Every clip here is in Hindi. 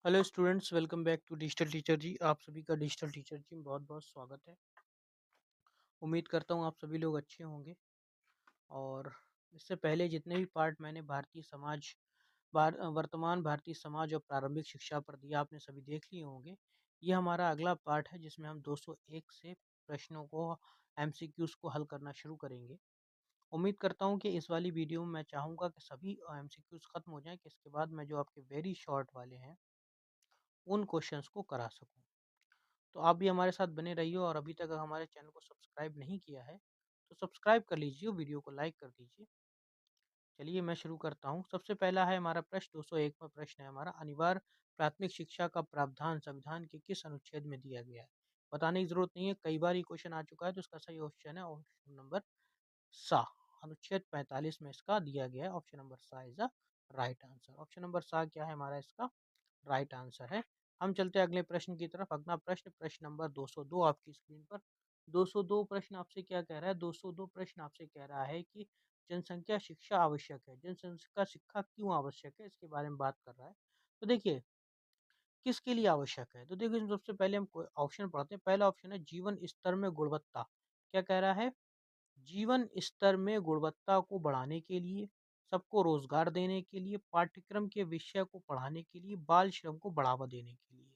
Hello students, welcome back to digital teacher ji. आप सभी का डिजिटल टीचर जी में बहुत बहुत स्वागत है। उम्मीद करता हूँ आप सभी लोग अच्छे होंगे। और इससे पहले जितने भी पार्ट मैंने भारतीय समाज वर्तमान भारतीय समाज और प्रारंभिक शिक्षा पर दिया, आपने सभी देख लिए होंगे। ये हमारा अगला पार्ट है जिसमें हम 201 से प्रश्नों को एमसीक्यूज को हल करना शुरू करेंगे। उम्मीद करता हूँ कि इस वाली वीडियो में मैं चाहूँगा कि सभी एमसीक्यूज खत्म हो जाएं, कि इसके बाद मैं जो आपके वेरी शॉर्ट वाले हैं उन क्वेश्चंस को करा सकूँ। तो आप भी हमारे साथ बने रहिए, और अभी तक हमारे चैनल को सब्सक्राइब नहीं किया है तो सब्सक्राइब कर लीजिए, वीडियो को लाइक कर दीजिए। चलिए मैं शुरू करता हूँ। सबसे पहला है हमारा प्रश्न 201 में। प्रश्न है हमारा, अनिवार्य प्राथमिक शिक्षा का प्रावधान संविधान के किस अनुच्छेद में दिया गया है? बताने की जरूरत नहीं है, कई बार ये क्वेश्चन आ चुका है। तो इसका सही ऑप्शन है ऑप्शन नंबर सा। अनुच्छेद 45 में इसका दिया गया है। ऑप्शन नंबर सा is the right answer. Option number सा क्या है हमारा इसका राइट आंसर है। हम चलते हैं अगले प्रश्न की तरफ। अगला प्रश्न प्रश्न नंबर 202 आपकी स्क्रीन पर। 202 प्रश्न आपसे क्या कह रहा है? 202 प्रश्न आपसे कह रहा है कि जनसंख्या शिक्षा आवश्यक है। जनसंख्या शिक्षा क्यों आवश्यक है, इसके बारे में बात कर रहा है। तो देखिए, किसके लिए आवश्यक है? तो देखिए, इसमें सबसे पहले हम ऑप्शन पढ़ते हैं। पहला ऑप्शन है जीवन स्तर में गुणवत्ता। क्या कह रहा है? जीवन स्तर में गुणवत्ता को बढ़ाने के लिए, सबको रोजगार देने के लिए, पाठ्यक्रम के विषय को पढ़ाने के लिए, बाल श्रम को बढ़ावा देने के लिए।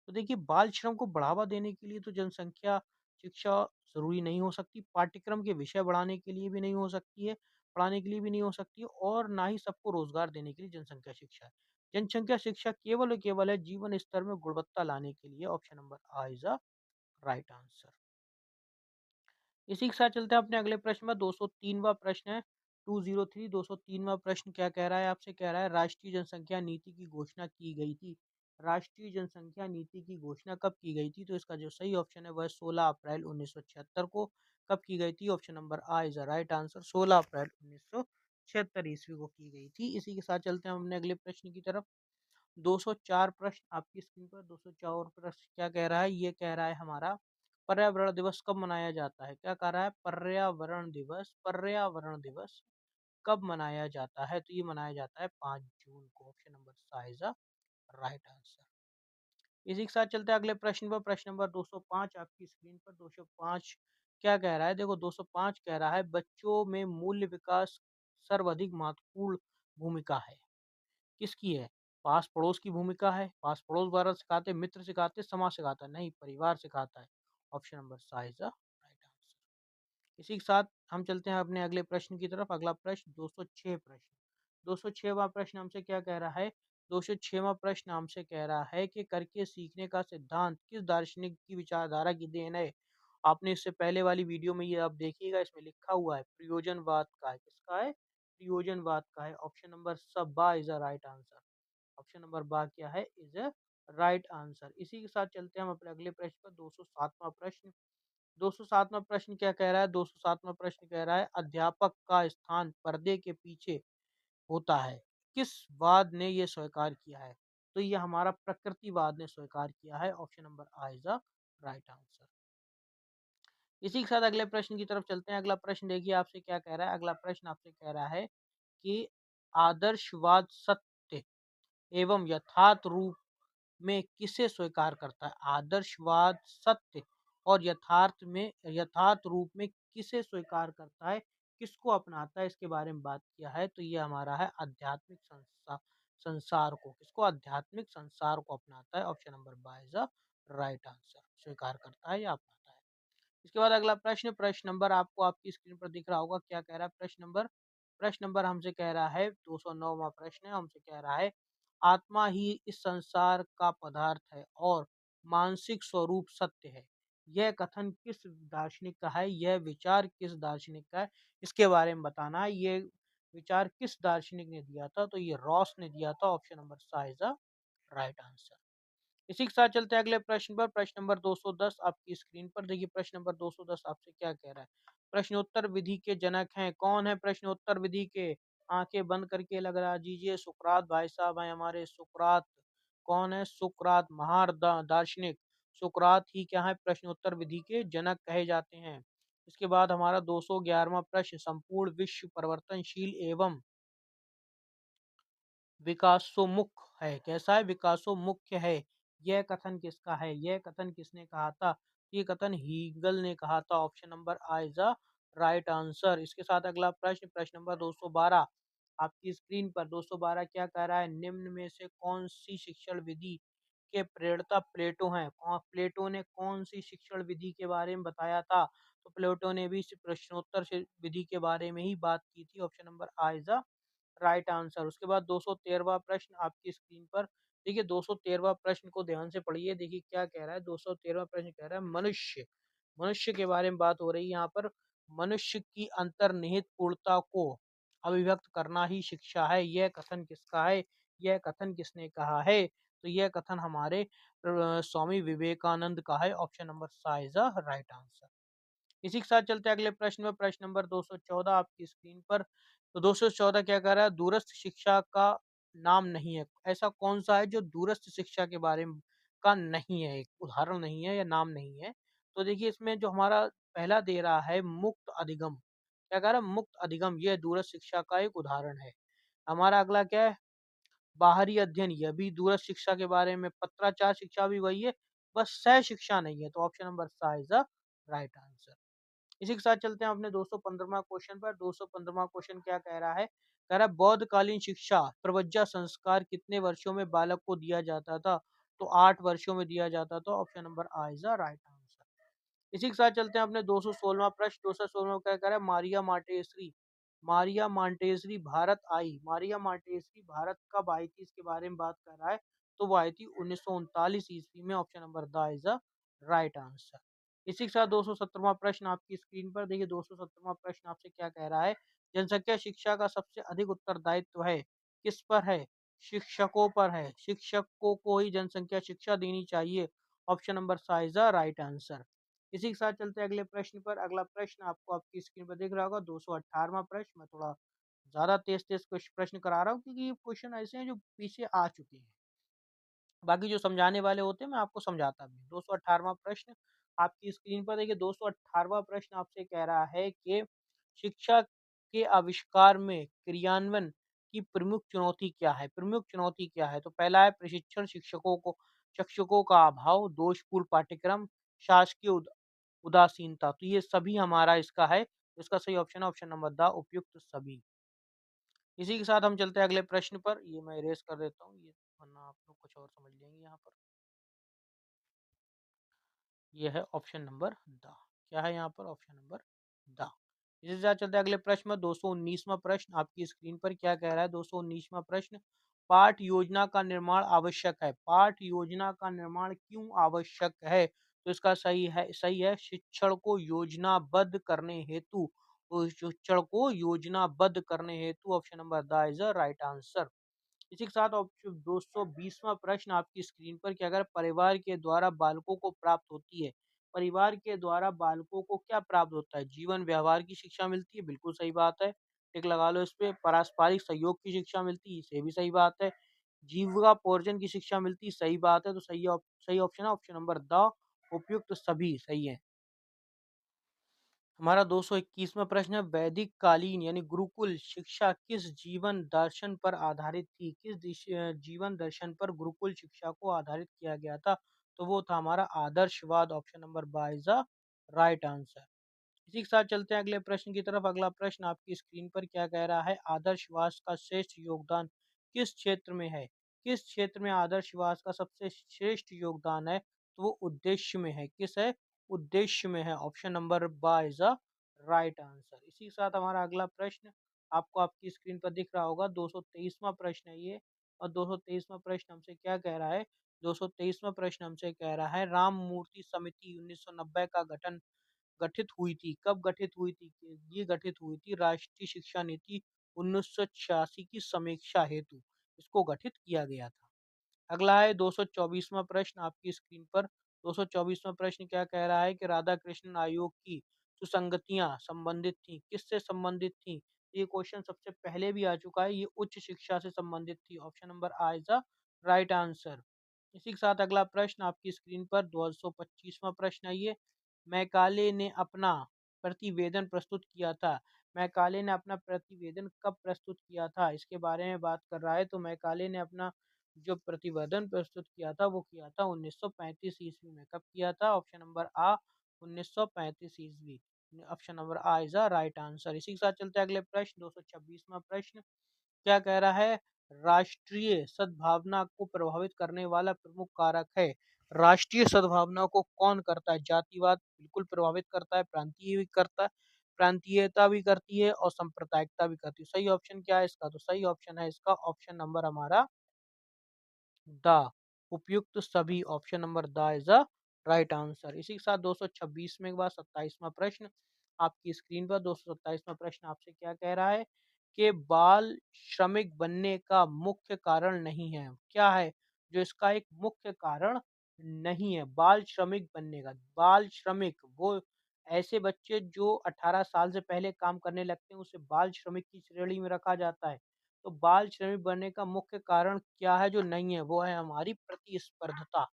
तो देखिए, बाल श्रम को बढ़ावा देने के लिए तो जनसंख्या शिक्षा जरूरी नहीं हो सकती, पाठ्यक्रम के विषय बढ़ाने के लिए भी नहीं हो सकती है, पढ़ाने के लिए भी नहीं हो सकती है, और ना ही सबको रोजगार देने के लिए जनसंख्या शिक्षा है। जनसंख्या शिक्षा केवल और केवल है जीवन स्तर में गुणवत्ता लाने के लिए। Option number uh is a right answer. इसी के साथ चलते हैं अपने अगले प्रश्न में। 203वां प्रश्न है 203। 203वां प्रश्न क्या कह रहा है? आपसे कह रहा है राष्ट्रीय जनसंख्या नीति की घोषणा की गई थी। राष्ट्रीय जनसंख्या नीति की घोषणा कब की गई थी? तो इसका जो सही ऑप्शन है वह 16 अप्रैल 1976 को। कब की गई थी? Option number uh is the right answer. 16 अप्रैल 1976 ईस्वी को की गई थी। इसी के साथ चलते हैं अपने अगले प्रश्न की तरफ। 204 प्रश्न आपकी स्क्रीन पर। 204 प्रश्न क्या कह रहा है? ये कह रहा है हमारा, पर्यावरण दिवस कब मनाया जाता है? क्या कह रहा है? पर्यावरण दिवस। पर्यावरण दिवस कब मनाया जाता है? तो ये मनाया जाता है 5 जून को। ऑप्शन नंबर सा इज द राइट आंसर। इसी के साथ चलते हैं अगले प्रश्न पर। प्रश्न नंबर 205 आपकी स्क्रीन पर। 205 क्या कह रहा है? देखो, 205 कह रहा है बच्चों में मूल्य विकास सर्वाधिक महत्वपूर्ण भूमिका है। किसकी है? पास पड़ोस की भूमिका है। पास पड़ोस वाला सिखाते, मित्र सिखाते, समाज सिखाता है? नहीं, परिवार सिखाता है। ऑप्शन नंबर सा इज द राइट आंसर। इसी के साथ हम चलते हैं अपने अगले प्रश्न की तरफ। अगला प्रश्न 206 प्रश्न। 206वां प्रश्न हमसे क्या कह रहा है? 206वां प्रश्न हमसे कह रहा है कि करके सीखने का सिद्धांत किस दार्शनिक की विचारधारा की देन है? आपने इससे पहले वाली वीडियो में ये आप देखिएगा, इसमें लिखा हुआ है प्रयोजनवाद का है। किसका है? प्रयोजनवाद का है। ऑप्शन नंबर सब बा is the right answer. Option number बा क्या है? Is a right answer. इसी के साथ चलते हैं हम अपने अगले प्रश्न पर। 207वां प्रश्न। 207वां प्रश्न क्या कह रहा है? 207वां प्रश्न कह रहा है अध्यापक का स्थान पर्दे के पीछे होता है। किस वाद ने यह स्वीकार किया है? तो यह हमारा प्रकृतिवाद ने स्वीकार किया है। Option number uh is the right answer. इसी के साथ अगले प्रश्न की तरफ चलते हैं। अगला प्रश्न देखिए आपसे क्या कह रहा है। अगला प्रश्न आपसे कह रहा है कि आदर्शवाद सत्य एवं यथार्थ रूप में किसे स्वीकार करता है? आदर्शवाद सत्य और यथार्थ रूप में किसे स्वीकार करता है, किसको अपनाता है, इसके बारे में बात किया है। तो ये हमारा है आध्यात्मिक संसार को। किसको? आध्यात्मिक संसार को अपनाता है। ऑप्शन नंबर बा इज द राइट आंसर। स्वीकार करता है या अपनाता है। इसके बाद अगला प्रश्न, प्रश्न नंबर आपको आपकी स्क्रीन पर दिख रहा होगा। क्या कह रहा है प्रश्न नंबर हमसे कह रहा है 209वां प्रश्न है। हमसे कह रहा है आत्मा ही इस संसार का पदार्थ है और मानसिक स्वरूप सत्य है। यह कथन किस दार्शनिक का है? यह विचार किस दार्शनिक का है? इसके बारे में बताना है। ये विचार किस दार्शनिक ने दिया था? तो ये रॉस ने दिया था। ऑप्शन नंबर सा इज द राइट आंसर। इसी के साथ चलते हैं अगले प्रश्न पर। प्रश्न नंबर 210 आपकी स्क्रीन पर। देखिए, प्रश्न नंबर 210 आपसे क्या कह रहा है? प्रश्नोत्तर विधि के जनक हैं। कौन है प्रश्नोत्तर विधि के? आंखें बंद करके लग रहा दीजिए। सुकरात भाई साहब हैं हमारे। सुकरात कौन है? सुकरात महार दार्शनिक। सुकरात ही क्या है? प्रश्नोत्तर विधि के जनक कहे जाते हैं। इसके बाद हमारा 211वां प्रश्न, संपूर्ण विश्व परिवर्तनशील एवं विकासोन्मुख है। कैसा है? विकासोन्मुख है। यह कथन किसका है? यह कथन किसने कहा था? ये कथन हीगल ने कहा था। Option number uh is the right answer. इसके साथ अगला प्रश्न, प्रश्न नंबर 212 आपकी स्क्रीन पर। 212 क्या कह रहा है? निम्न में से कौन सी शिक्षण विधि के प्रेरणा प्लेटो हैं? प्लेटो ने कौन सी शिक्षण विधि के बारे में बताया था? तो प्लेटो ने भी प्रश्नोत्तर विधि के बारे में ही बात की थी। Option number uh is the right answer. उसके बाद 213वां प्रश्न आपकी स्क्रीन पर। देखिए 213वां प्रश्न को ध्यान से पढ़िए। देखिए क्या कह रहा है? 213वां प्रश्न कह रहा है मनुष्य, मनुष्य के बारे में बात हो रही है यहाँ पर। मनुष्य की अंतर्निहित पूर्णता को अभिव्यक्त करना ही शिक्षा है। यह कथन किसका है? यह कथन किसने कहा है? तो यह कथन हमारे स्वामी विवेकानंद का है। ऑप्शन नंबर सा इज द राइट आंसर। इसी के साथ चलते हैं अगले प्रश्न में। प्रश्न नंबर 214 आपकी स्क्रीन पर। तो 214 क्या कह रहा है? दूरस्थ शिक्षा का नाम नहीं है। ऐसा कौन सा है जो दूरस्थ शिक्षा के बारे में का नहीं है, एक उदाहरण नहीं है या नाम नहीं है? तो देखिए इसमें जो हमारा पहला दे रहा है मुक्त अधिगम। क्या कह रहा है? मुक्त अधिगम, यह दूरस्थ शिक्षा का एक उदाहरण है। हमारा अगला क्या है? बाहरी अध्ययन, यह भी दूरस्थ शिक्षा के बारे में। पत्राचार शिक्षा भी वही है, बस सह शिक्षा नहीं है। तो ऑप्शन नंबर सा इज द राइट आंसर। इसी के साथ चलते हैं अपने 215वां क्वेश्चन पर। 215वां क्वेश्चन क्या कह रहा है? कह रहा है बौद्धकालीन शिक्षा प्रवज्जा संस्कार कितने वर्षों में बालक को दिया जाता था? तो 8 वर्षों में दिया जाता था। Option number uh is the right answer. इसी के साथ चलते हैं अपने 216वां प्रश्न। 216वां क्या कह रहा है? मारिया मांटेसरी, मारिया मांटेसरी भारत आई। मारिया मांटेसरी भारत कब आई थी? इसके बारे में बात कर रहा है। तो वो आई थी 1939 ईस्वी में। Option number the is the right answer. इसी के साथ 217वां प्रश्न आपकी स्क्रीन पर। देखिए 217वां प्रश्न आपसे क्या कह रहा है? जनसंख्या शिक्षा का सबसे अधिक उत्तरदायित्व है किस पर है? शिक्षकों पर है। शिक्षकों को ही जनसंख्या शिक्षा देनी चाहिए। ऑप्शन नंबर सा इज द राइट आंसर। इसी के साथ चलते हैं अगले प्रश्न पर। अगला प्रश्न आपको आपकी स्क्रीन पर दिख रहा होगा 218वां प्रश्न। मैं थोड़ा ज्यादा तेज तेज प्रश्न करा रहा हूँ क्योंकि ये क्वेश्चन ऐसे हैं जो पीछे आ चुके हैं। बाकी जो समझाने वाले होते हैं मैं आपको समझाता भी हूँ। 218वां प्रश्न आपकी स्क्रीन पर देखिए। 218वां प्रश्न आपसे कह रहा है कि शिक्षा के आविष्कार में क्रियान्वयन की प्रमुख चुनौती क्या है? प्रमुख चुनौती क्या है? तो पहला है प्रशिक्षण, शिक्षकों का अभाव, दोषपूर्ण पाठ्यक्रम, शासकीय उदासीनता। तो ये सभी हमारा इसका है। तो इसका सही ऑप्शन है ऑप्शन नंबर द उपयुक्त सभी। इसी के साथ हम चलते हैं अगले प्रश्न पर। ये मैं इरेज कर देता हूँ ये, वरना आप लोग कुछ और समझ लेंगे यहाँ पर। ये है ऑप्शन नंबर द। क्या है यहाँ पर? Option number the. इसी के साथ चलते हैं अगले प्रश्न में। 219वां प्रश्न आपकी स्क्रीन पर क्या कह रहा है? 219वां प्रश्न, पाठ योजना का निर्माण आवश्यक है। पाठ योजना का निर्माण क्यों आवश्यक है? तो इसका सही है शिक्षण को योजनाबद्ध करने हेतु। तो शिक्षण को योजनाबद्ध करने हेतु। Option number the is the right answer. इसी के साथ ऑप्शन 220वां प्रश्न आपकी स्क्रीन पर क्या कर? परिवार के द्वारा बालकों को प्राप्त होती है। परिवार के द्वारा बालकों को क्या प्राप्त होता है? जीवन व्यवहार की शिक्षा मिलती है, बिल्कुल सही बात है। टिक लगा लो इस पे। पारस्परिक सहयोग की शिक्षा मिलती है, इसे भी सही बात है। जीविकोपार्जन की शिक्षा मिलती है, सही बात है। तो सही ऑप्शन है ऑप्शन नंबर द उपयुक्त सभी सही है। हमारा 221वां प्रश्न है वैदिक कालीन यानी गुरुकुल शिक्षा किस जीवन दर्शन पर आधारित थी? जीवन दर्शन पर गुरुकुल शिक्षा को आधारित किया गया था? तो वो था हमारा आदर्शवाद। Option number B is the right answer. इसी के साथ चलते हैं अगले प्रश्न की तरफ। अगला प्रश्न आपकी स्क्रीन पर क्या कह रहा है? आदर्शवाद का श्रेष्ठ योगदान किस क्षेत्र में है? किस क्षेत्र में आदर्शवाद का सबसे श्रेष्ठ योगदान है? तो वो उद्देश्य में है। किस है? उद्देश्य में है। ऑप्शन नंबर बा इज अ राइट आंसर। इसी के साथ हमारा अगला प्रश्न आपको आपकी स्क्रीन पर दिख रहा होगा 223वां प्रश्न है ये। और 223वां प्रश्न हमसे क्या कह रहा है? 223वां प्रश्न हमसे कह रहा है राम मूर्ति समिति 1990 का गठित हुई थी। कब गठित हुई थी? ये गठित हुई थी राष्ट्रीय शिक्षा नीति 1986 की समीक्षा हेतु इसको गठित किया गया था। अगला है 224वां प्रश्न आपकी स्क्रीन पर। 224वां प्रश्न क्या कह रहा है कि राधा कृष्णन आयोग की सुसंगतियां संबंधित थी, किससे संबंधित थी? ये क्वेश्चन सबसे पहले भी आ चुका है। ये उच्च शिक्षा से संबंधित थी। Option number uh is the right answer. इसी के साथ अगला प्रश्न आपकी स्क्रीन पर 225वां प्रश्न है ये। मैकाले ने अपना प्रतिवेदन प्रस्तुत किया था। मैकाले ने अपना प्रतिवेदन कब प्रस्तुत किया था? इसके बारे में बात कर रहा है, तो मैकाले ने अपना जो प्रतिवेदन प्रस्तुत किया था वो किया था 1935 ईस्वी में। कब किया था? ऑप्शन नंबर आ 1935 ईस्वी। Option number uh is the right answer. इसी के साथ चलते हैं अगले प्रश्न, 226वां प्रश्न क्या कह रहा है? राष्ट्रीय सद्भावना को प्रभावित करने वाला प्रमुख कारक है। राष्ट्रीय सद्भावना को कौन करता है? जातिवाद बिल्कुल प्रभावित करता है, प्रांतीय भी करता है, प्रांतीयता भी करती है और सांप्रदायिकता भी करती है। सही ऑप्शन क्या है इसका? तो सही ऑप्शन है इसका ऑप्शन नंबर हमारा द। उपयुक्त सभी, option number the is the right answer. इसी के साथ 226 में के बाद 27वां प्रश्न आपकी स्क्रीन पर। 227वां प्रश्न आपसे क्या कह रहा है कि बाल श्रमिक बनने का मुख्य कारण नहीं है। क्या है जो इसका एक मुख्य कारण नहीं है बाल श्रमिक बनने का? बाल श्रमिक वो ऐसे बच्चे जो 18 साल से पहले काम करने लगते हैं उसे बाल श्रमिक की श्रेणी में रखा जाता है। तो बाल श्रमिक बनने का मुख्य कारण क्या है जो नहीं है? वो है हमारी प्रतिस्पर्धता।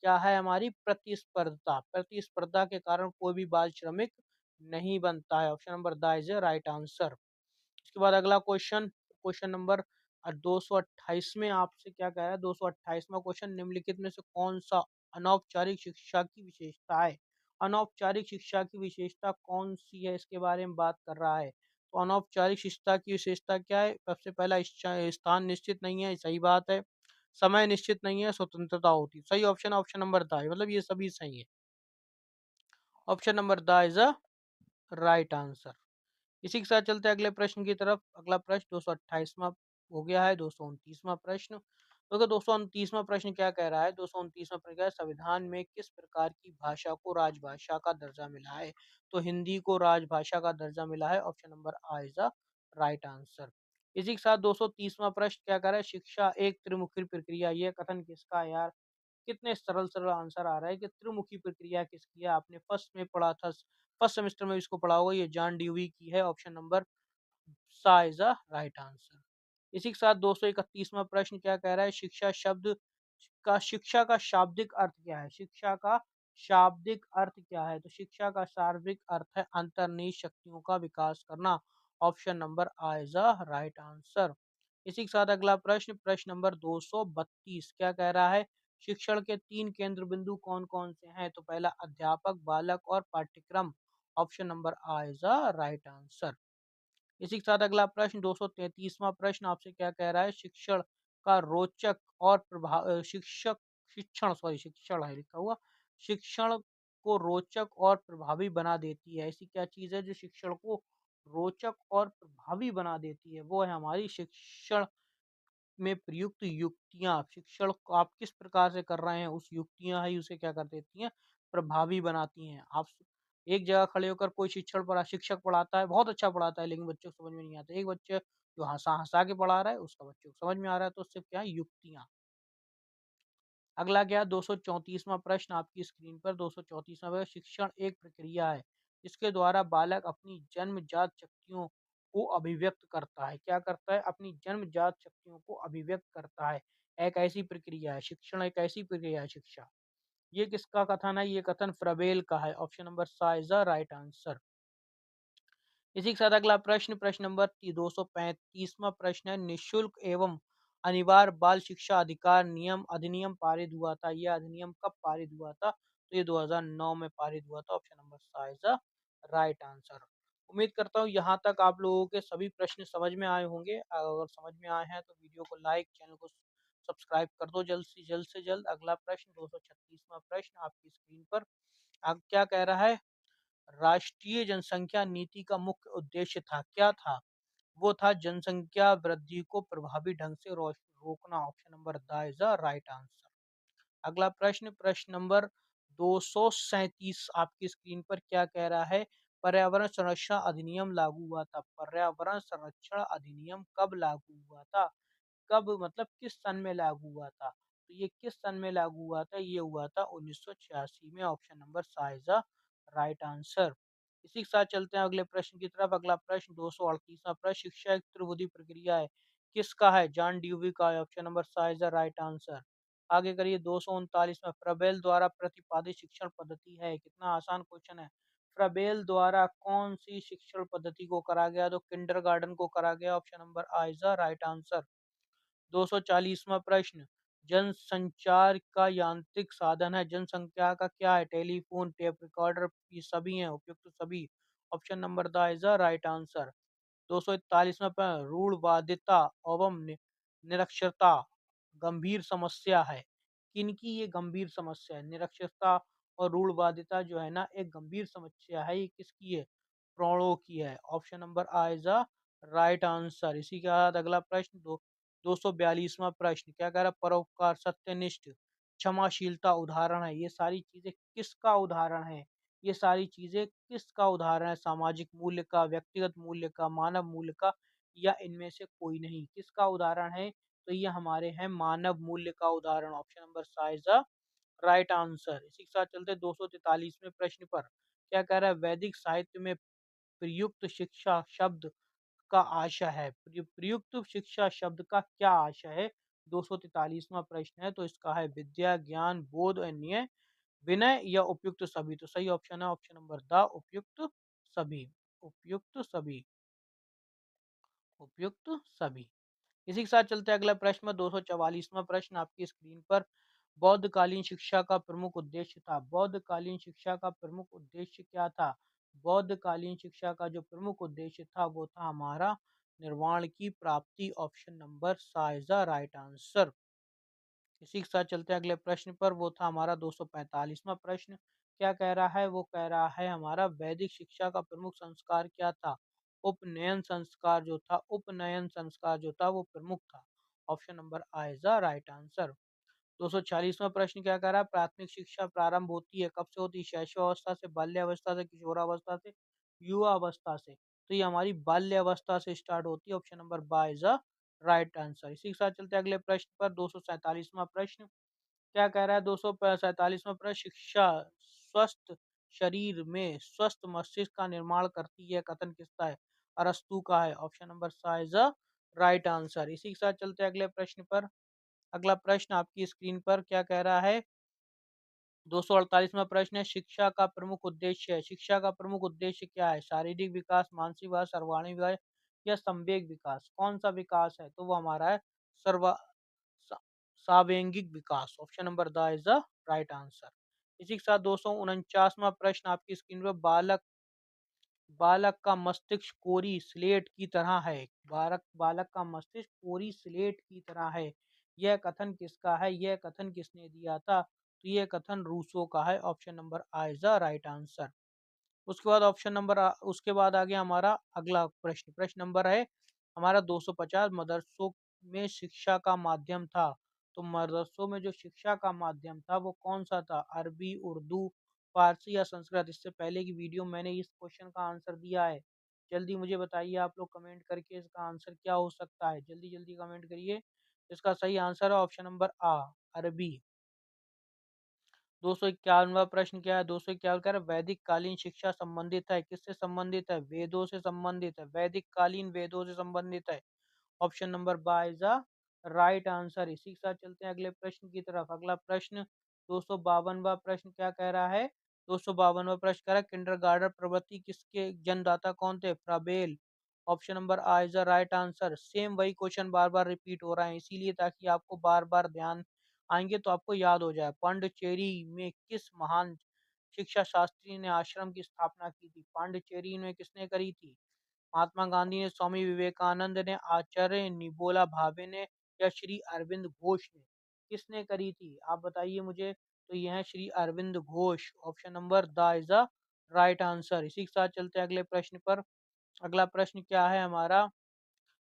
क्या है? हमारी प्रतिस्पर्धा। प्रतिस्पर्धा के कारण कोई भी बाल श्रमिक नहीं बनता है। Option number the is right answer. उसके बाद अगला क्वेश्चन, क्वेश्चन नंबर 228 में आपसे क्या कह रहा है? 228वां क्वेश्चन, निम्नलिखित में से कौन सा अनौपचारिक शिक्षा की विशेषता है? अनौपचारिक शिक्षा की विशेषता कौन सी है इसके बारे में बात कर रहा है। तो अनौपचारिक शिक्षा की विशेषता क्या है? सबसे पहला स्थान निश्चित नहीं है, सही बात है। समय निश्चित नहीं है, स्वतंत्रता होती है। सही ऑप्शन ऑप्शन नंबर द है, मतलब ये सभी सही है। Option number the is a right answer. इसी के साथ चलते हैं अगले प्रश्न की तरफ। अगला प्रश्न 228वां हो गया है। 229वां प्रश्न, तो 229वां प्रश्न क्या कह रहा है? 229वां प्रश्न क्या है? संविधान में किस प्रकार की भाषा को राजभाषा का दर्जा मिला है? तो हिंदी को राजभाषा का दर्जा मिला है। Option number uh is the right answer. इसी के साथ 230वां प्रश्न क्या कह रहा है? शिक्षा एक त्रिमुखी प्रक्रिया, यह कथन किसका है यार? कितने सरल सरल आंसर आ रहा है कि त्रिमुखी प्रक्रिया किसकी है? आपने फर्स्ट में पढ़ा था, फर्स्ट सेमेस्टर में इसको पढ़ा होगा, ये जॉन ड्यूवी की है। ऑप्शन नंबर सा इज द राइट आंसर। इसी के साथ 231वां प्रश्न क्या कह रहा है? शिक्षा का शाब्दिक अर्थ क्या है? शिक्षा का शाब्दिक अर्थ क्या है? तो शिक्षा का शाब्दिक अर्थ है अंतर्निहित शक्तियों का विकास करना। Option number uh is the right answer. इसी के साथ अगला प्रश्न, प्रश्न नंबर 232 क्या कह रहा है? शिक्षण के 3 केंद्र बिंदु कौन कौन से हैं? तो पहला अध्यापक, बालक और पाठ्यक्रम। Option number uh is the right answer. इसी के साथ अगला प्रश्न 233वां प्रश्न आपसे क्या कह रहा है? शिक्षण का रोचक और प्रभाव शिक्षक शिक्षण सॉरी शिक्षण है लिखा हुआ। शिक्षण को रोचक और प्रभावी बना देती है। ऐसी क्या चीज है जो शिक्षण को रोचक और प्रभावी बना देती है? वो है हमारी शिक्षण में प्रयुक्त युक्तियाँ। शिक्षण को आप किस प्रकार से कर रहे हैं, उस युक्तियाँ ही उसे क्या कर देती हैं? प्रभावी बनाती हैं। आप एक जगह खड़े होकर कोई शिक्षक पढ़ाता है, बहुत अच्छा पढ़ाता है, लेकिन बच्चों को समझ में नहीं आता। एक बच्चे जो हँसा-हँसा के पढ़ा रहा है, उसका बच्चों को समझ में आ रहा है, तो उससे क्या है? युक्तियाँ। अगला क्या है? 234वां प्रश्न आपकी स्क्रीन पर। 234वां प्रश्न, शिक्षण एक प्रक्रिया है जिसके द्वारा बालक अपनी जन्मजात शक्तियों को अभिव्यक्त करता है। क्या करता है? अपनी जन्मजात शक्तियों को अभिव्यक्त करता है। एक ऐसी प्रक्रिया है शिक्षण, एक ऐसी प्रक्रिया है शिक्षा। ये किसका कथन है? ये कथन फ्रबेल का है। ऑप्शन नंबर सा इज द राइट आंसर। इसी के साथ अगला प्रश्न, प्रश्न नंबर 235वां प्रश्न है, निःशुल्क एवं अनिवार्य बाल शिक्षा अधिकार नियम अधिनियम पारित हुआ था। यह अधिनियम कब पारित हुआ था? तो ये 2009 में पारित हुआ था। ऑप्शन नंबर सा इज द राइट आंसर। उम्मीद करता हूँ यहाँ तक आप लोगों के सभी प्रश्न समझ में आए होंगे। अगर समझ में आए हैं तो वीडियो को लाइक, चैनल को सब्सक्राइब कर दो जल्द से जल्द। अगला प्रश्न 236वां प्रश्न आपकी स्क्रीन पर। अब क्या कह रहा है? राष्ट्रीय जनसंख्या नीति का मुख्य उद्देश्य था, क्या था? वो था जनसंख्या वृद्धि को प्रभावी ढंग से रोकना। Option number the is the right answer. अगला प्रश्न, प्रश्न नंबर 237 आपकी स्क्रीन पर क्या कह रहा है? पर्यावरण संरक्षण अधिनियम लागू हुआ था। पर्यावरण संरक्षण अधिनियम कब लागू हुआ था? कब मतलब किस सन में लागू हुआ था? तो ये किस सन में लागू हुआ था? ये हुआ था 1986 में। ऑप्शन नंबर सा इज द राइट आंसर। इसी के साथ चलते हैं अगले प्रश्न की तरफ। अगला प्रश्न 238वां प्रश्न, शिक्षा एक त्रिविध प्रक्रिया है, किसका है? जॉन ड्यूवी का है। ऑप्शन नंबर सा इज द राइट आंसर। आगे करिए 239 में, प्रबेल द्वारा प्रतिपादित शिक्षण पद्धति है। कितना आसान क्वेश्चन है। फ्राबेल द्वारा कौन सी शिक्षण पद्धति को करा गया? तो किंडरगार्टन को करा गया। Option number uh is the right answer. 240वां प्रश्न, जनसंचार का यांत्रिक साधन है जनसंख्या का क्या है? टेलीफोन, टेप रिकॉर्डर, ये सभी हैं, उपयुक्त सभी। Option number the is the right answer. 241वां प्रश्न, रूढ़वादिता एवं निरक्षरता गंभीर समस्या है। किनकी ये गंभीर समस्या है? निरक्षरता और रूढ़वादिता जो है ना, एक गंभीर समस्या है। ये किसकी है? प्रणों की है। Option number uh is the right answer. इसी के बाद अगला प्रश्न, 242वां प्रश्न क्या कह रहा है? परोपकार, सत्यनिष्ठ, क्षमाशीलता उदाहरण है। ये सारी चीजें किसका उदाहरण है? ये सारी चीजें किसका उदाहरण है? सामाजिक मूल्य का, व्यक्तिगत मूल्य का, मानव मूल्य का, या इनमें से कोई नहीं? किसका उदाहरण है? तो ये हमारे हैं मानव मूल्य का उदाहरण। ऑप्शन नंबर सा इज द राइट आंसर। इसी के साथ चलते 243वें प्रश्न पर। क्या कह रहा है? वैदिक साहित्य में प्रयुक्त शिक्षा शब्द का आशय है। प्रयुक्त शिक्षा शब्द का क्या आशय है? 243वां प्रश्न है, तो इसका है विद्या, ज्ञान, बोध और न्याय, विनय, या उपयुक्त सभी। तो सही ऑप्शन है ऑप्शन नंबर द उपयुक्त सभी। उपयुक्त सभी। उपयुक्त सभी। इसी के साथ चलते हैं अगला प्रश्न, 244वां प्रश्न आपकी स्क्रीन पर। बौद्धकालीन शिक्षा का प्रमुख उद्देश्य था। बौद्धकालीन शिक्षा का प्रमुख उद्देश्य क्या था? बौद्धकालीन शिक्षा का जो प्रमुख उद्देश्य था वो था हमारा निर्वाण की प्राप्ति। ऑप्शन नंबर सा इज द राइट आंसर। इसी के साथ चलते हैं अगले प्रश्न पर, वो था हमारा 245वां प्रश्न। क्या कह रहा है? वो कह रहा है हमारा वैदिक शिक्षा का प्रमुख संस्कार क्या था? उपनयन संस्कार जो था, उपनयन संस्कार जो था वो प्रमुख था। Option number uh is the right answer. 246वां प्रश्न क्या कह रहा है? प्राथमिक शिक्षा प्रारंभ होती है कब से होती है? शैशवावस्था से, बाल्यावस्था से, किशोरावस्था से, युवा अवस्था से? तो ये हमारी बाल्यावस्था से स्टार्ट होती है। ऑप्शन नंबर बा इज द राइट आंसर। इसी के साथ चलते हैं अगले प्रश्न पर, 247वां प्रश्न। क्या कह रहा है? 247वां प्रश्न, शिक्षा स्वस्थ शरीर में स्वस्थ मस्तिष्क का निर्माण करती है, कथन किसका है? अरस्तु का है। ऑप्शन नंबर सा इज द राइट आंसर। इसी के साथ चलते हैं अगले प्रश्न पर। अगला प्रश्न आपकी स्क्रीन पर क्या कह रहा है? 248वां प्रश्न है, शिक्षा का प्रमुख उद्देश्य है। शिक्षा का प्रमुख उद्देश्य क्या है? शारीरिक विकास, मानसिक विकास, सर्वांगीण विकास, या संवेग विकास? कौन सा विकास है? तो वो हमारा है सर्वा सा- सावेंगिक विकास। Option number the is the right answer. इसी के साथ 249वां प्रश्न आपकी स्क्रीन पर। बालक बालक का मस्तिष्क कोरी स्लेट की तरह है। बालक बालक का मस्तिष्क कोरी स्लेट की तरह है। यह कथन किसका है? यह कथन किसने दिया था? तो यह कथन रूसो का है। Option number uh is the right answer. उसके बाद आ गया हमारा अगला प्रश्न। प्रश्न नंबर है हमारा 250, मदरसों में शिक्षा का माध्यम था। तो मदरसों में जो शिक्षा का माध्यम था वो कौन सा था? अरबी, उर्दू, फारसी, या संस्कृत? इससे पहले की वीडियो मैंने इस क्वेश्चन का आंसर दिया है। जल्दी मुझे बताइए आप लोग कमेंट करके इसका आंसर क्या हो सकता है? जल्दी जल्दी कमेंट करिए। इसका सही आंसर है ऑप्शन नंबर आ, अरबी। 251वां प्रश्न क्या है? 251 कह रहा है वैदिक कालीन शिक्षा संबंधित है, किससे संबंधित है? वेदों से संबंधित है। वैदिक कालीन वेदों से संबंधित है। ऑप्शन नंबर बा इज द राइट आंसर। इसी के साथ चलते हैं अगले प्रश्न की तरफ। अगला प्रश्न 252वां प्रश्न क्या कह रहा है? 252वां प्रश्न कह रहा है किंडरगार्टन प्रवृत्ति किसके जन्मदाता कौन थे? Froebel. Option number uh is the right answer. Same वही क्वेश्चन बार बार रिपीट हो रहा है, इसीलिए ताकि आपको बार बार ध्यान आएंगे तो आपको याद हो जाए। पांडिचेरी में किस महान शिक्षा शास्त्री ने आश्रम की स्थापना की थी? पांडिचेरी में किसने करी थी? महात्मा गांधी ने, स्वामी विवेकानंद ने, आचार्य निबोला भावे ने, या श्री अरविंद घोष ने? किसने करी थी? आप बताइए मुझे। तो यह है Shri Aurobindo Ghosh. Option number the is the right answer. इसी के साथ चलते हैं अगले प्रश्न पर। अगला प्रश्न क्या है हमारा?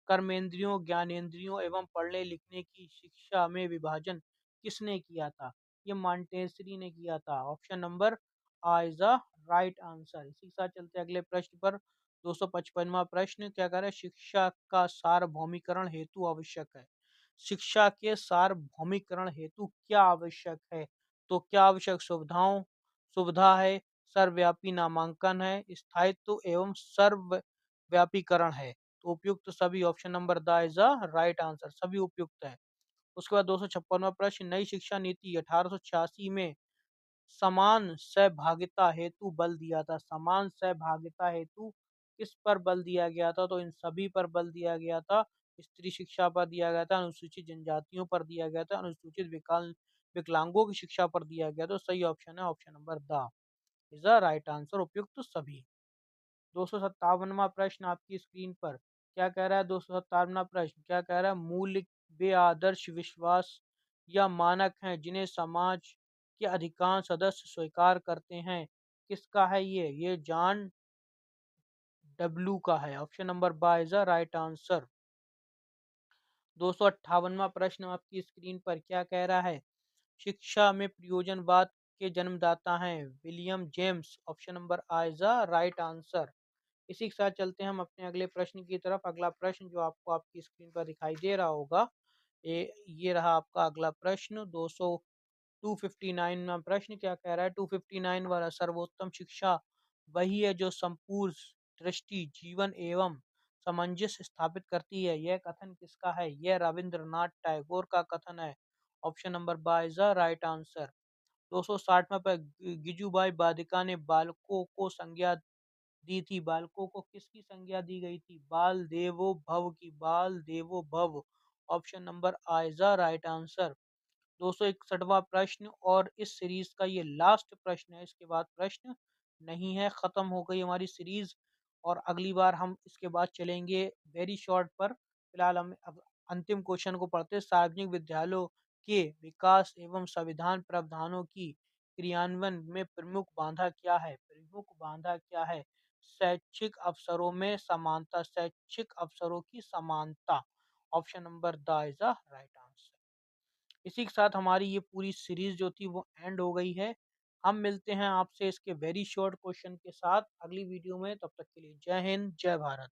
कर्मेंद्रियों, ज्ञानेंद्रियों एवं पढ़ने लिखने की शिक्षा में विभाजन किसने किया था? ये मॉन्टेसरी ने किया था। Option number uh is the right answer. इसी के साथ चलते हैं अगले प्रश्न पर। 255वां प्रश्न क्या कर रहा है? शिक्षा का सार्वभौमिकरण हेतु आवश्यक है। शिक्षा के सार्वभौमिकरण हेतु क्या आवश्यक है? तो क्या आवश्यक? सुविधा है, सर्वव्यापी नामांकन है, स्थायित्व एवं सर्वव्यापीकरण है। तो उपयुक्त सभी। Option number the is the right answer. सभी उपयुक्त है। उसके बाद 256वां प्रश्न, नई शिक्षा नीति 1886 में समान सहभागिता हेतु बल दिया था। समान सहभागिता हेतु किस पर बल दिया गया था? तो इन सभी पर बल दिया गया था। स्त्री शिक्षा पर दिया गया था, अनुसूचित जनजातियों पर दिया गया था, अनुसूचित विकलांगों की शिक्षा पर दिया गया। तो सही ऑप्शन है option number the is the right answer, उपयुक्त सभी। 257वां प्रश्न आपकी स्क्रीन पर क्या कह रहा है? 257वां प्रश्न क्या कह रहा है? मूल्य वे आदर्श विश्वास या मानक हैं जिन्हें समाज के अधिकांश सदस्य स्वीकार करते हैं। किसका है ये जॉन डब्ल्यू का है। ऑप्शन नंबर बा इज द राइट आंसर। 258वां प्रश्न आपकी स्क्रीन पर क्या कह रहा है? शिक्षा में प्रयोजनवाद के जन्मदाता हैं William James. Option number uh is the right answer. इसी के साथ चलते हैं हम अपने अगले प्रश्न की तरफ। अगला प्रश्न जो आपको आपकी स्क्रीन पर दिखाई दे रहा होगा, ये रहा आपका अगला प्रश्न। 259वां प्रश्न क्या कह रहा है? 259 वाला, सर्वोत्तम शिक्षा वही है जो संपूर्ण दृष्टि, जीवन एवं सामंजस्य स्थापित करती है। यह कथन किसका है? यह रविंद्रनाथ टैगोर का कथन है। ऑप्शन नंबर बा इज द राइट आंसर। 260वां पर गिजुबाई बालिका ने बालकों को संज्ञा दी थी। बालकों को किसकी संज्ञा दी गई थी? बाल देवो भव की। बाल देवो भव। Option number uh is the right answer. 261वां प्रश्न और इस सीरीज का ये लास्ट प्रश्न है। इसके बाद प्रश्न नहीं है, खत्म हो गई हमारी सीरीज। और अगली बार हम इसके बाद चलेंगे वेरी शॉर्ट पर। फिलहाल हम अब अंतिम क्वेश्चन को पढ़ते हैं। सार्वजनिक विद्यालयों के विकास एवं संविधान प्रावधानों की क्रियान्वयन में प्रमुख बाधा क्या है? प्रमुख बाधा क्या है? शैक्षिक अवसरों में समानता। शैक्षिक अवसरों की समानता। Option number the is the right answer. इसी के साथ हमारी ये पूरी सीरीज जो थी वो एंड हो गई है। हम मिलते हैं आपसे इसके वेरी शॉर्ट क्वेश्चन के साथ अगली वीडियो में। तब तक के लिए जय हिंद, जय भारत।